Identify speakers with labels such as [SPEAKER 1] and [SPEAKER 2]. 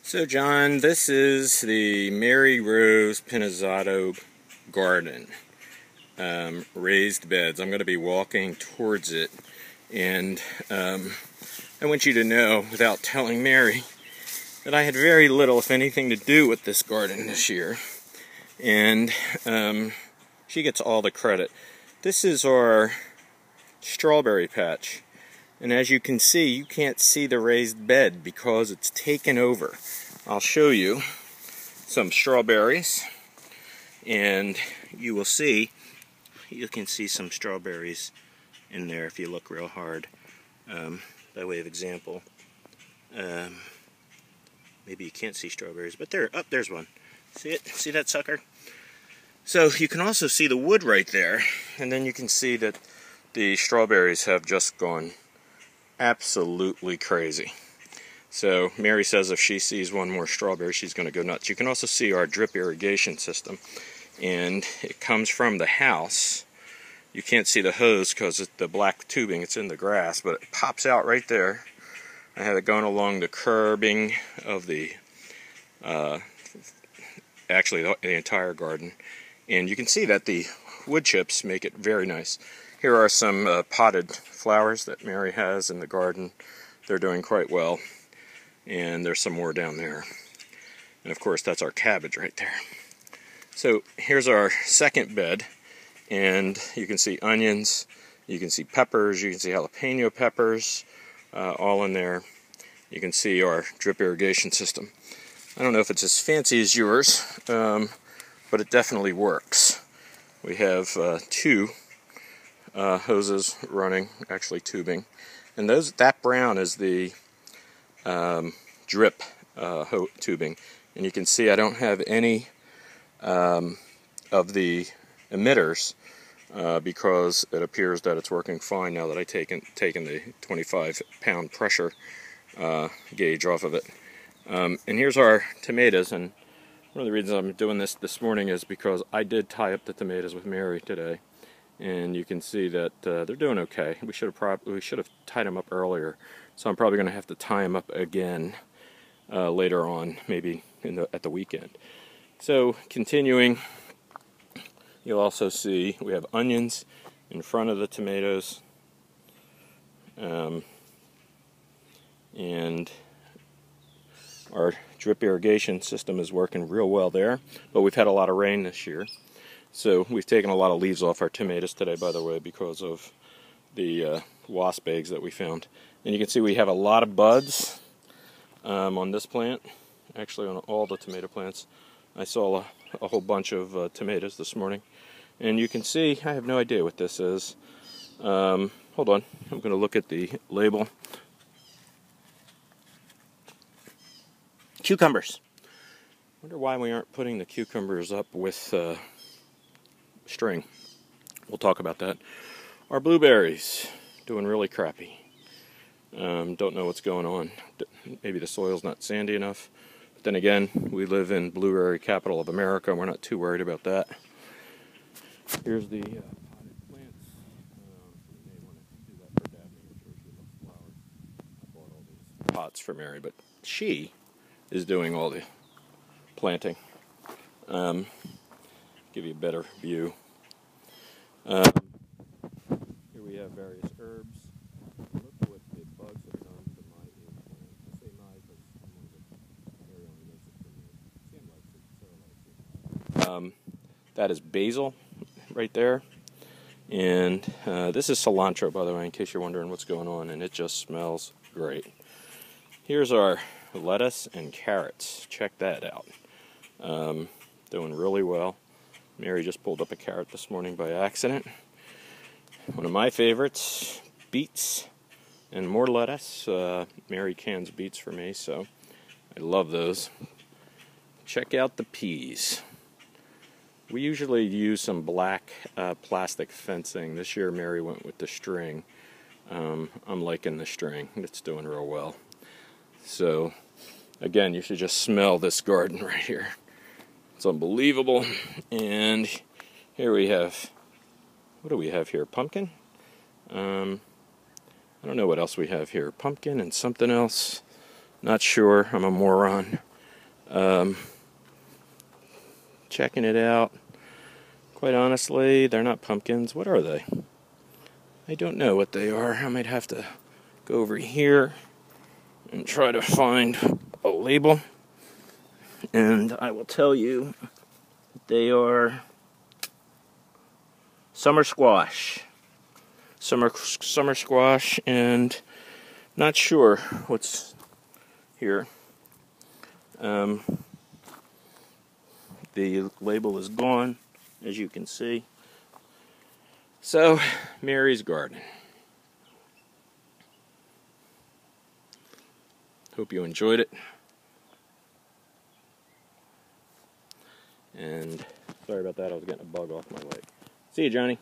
[SPEAKER 1] So John, this is the Mary Rose Pinizzato garden, raised beds. I'm going to be walking towards it, and I want you to know, without telling Mary, that I had very little, if anything, to do with this garden this year, and she gets all the credit. This is our strawberry patch. And as you can see, you can't see the raised bed because it's taken over. I'll show you some strawberries, and you will see, you can see some strawberries in there if you look real hard. By way of example, maybe you can't see strawberries, but there's one. See it? See that sucker? So you can also see the wood right there, and then you can see that the strawberries have just gone absolutely crazy. So Mary says if she sees one more strawberry, she's going to go nuts. You can also see our drip irrigation system, and it comes from the house. You can't see the hose because it's the black tubing, it's in the grass, but it pops out right there. I have it going along the curbing of the actually the entire garden, and you can see that the wood chips make it very nice. Here are some potted flowers that Mary has in the garden. They're doing quite well. And there's some more down there. And of course, that's our cabbage right there. So here's our second bed. And you can see onions, you can see peppers, you can see jalapeno peppers, all in there. You can see our drip irrigation system. I don't know if it's as fancy as yours, but it definitely works. We have two hoses running, actually tubing, and that brown is the drip tubing, and you can see I don't have any of the emitters because it appears that it's working fine now that I've taken the 25-pound pressure gauge off of it. And here's our tomatoes, and one of the reasons I'm doing this morning is because I did tie up the tomatoes with Mary today. And you can see that they're doing okay. We should have tied them up earlier, so I'm probably going to have to tie them up again later on, maybe at the weekend. So continuing, you'll also see we have onions in front of the tomatoes, and our drip irrigation system is working real well there. But we've had a lot of rain this year. So we've taken a lot of leaves off our tomatoes today, by the way, because of the wasp eggs that we found. And you can see we have a lot of buds on this plant, actually on all the tomato plants. I saw a whole bunch of tomatoes this morning. And you can see, I have no idea what this is. Hold on, I'm going to look at the label. Cucumbers. Wonder why we aren't putting the cucumbers up with string. We'll talk about that. Our blueberries, doing really crappy. Don't know what's going on. Maybe the soil's not sandy enough. But then again, we live in blueberry capital of America, and we're not too worried about that. Here's the potted plants. You may want to do that for Dabney. I'm sure she loves flowers. I bought all these pots for Mary, but she is doing all the planting. Give you a better view. Here we have various herbs. Look what the bugs have done to my eggplant. I say my because I'm one of the area only makes it for me. Sam likes it, Sarah likes it. That is basil right there. And this is cilantro, by the way, in case you're wondering what's going on, and it just smells great. Here's our lettuce and carrots. Check that out. Doing really well. Mary just pulled up a carrot this morning by accident. One of my favorites, beets and more lettuce. Mary cans beets for me, so I love those. Check out the peas. We usually use some black plastic fencing. This year Mary went with the string. I'm liking the string. It's doing real well. So, again, you should just smell this garden right here. It's unbelievable. And here we have, what do we have here? Pumpkin? I don't know what else we have here. Pumpkin and something else. Not sure. I'm a moron. Checking it out. Quite honestly, they're not pumpkins. What are they? I don't know what they are. I might have to go over here and try to find a label. And I will tell you, they are summer squash. Summer squash, and not sure what's here. The label is gone, as you can see. So, Mary's Garden. Hope you enjoyed it. And sorry about that, I was getting a bug off my leg. See you, Johnny.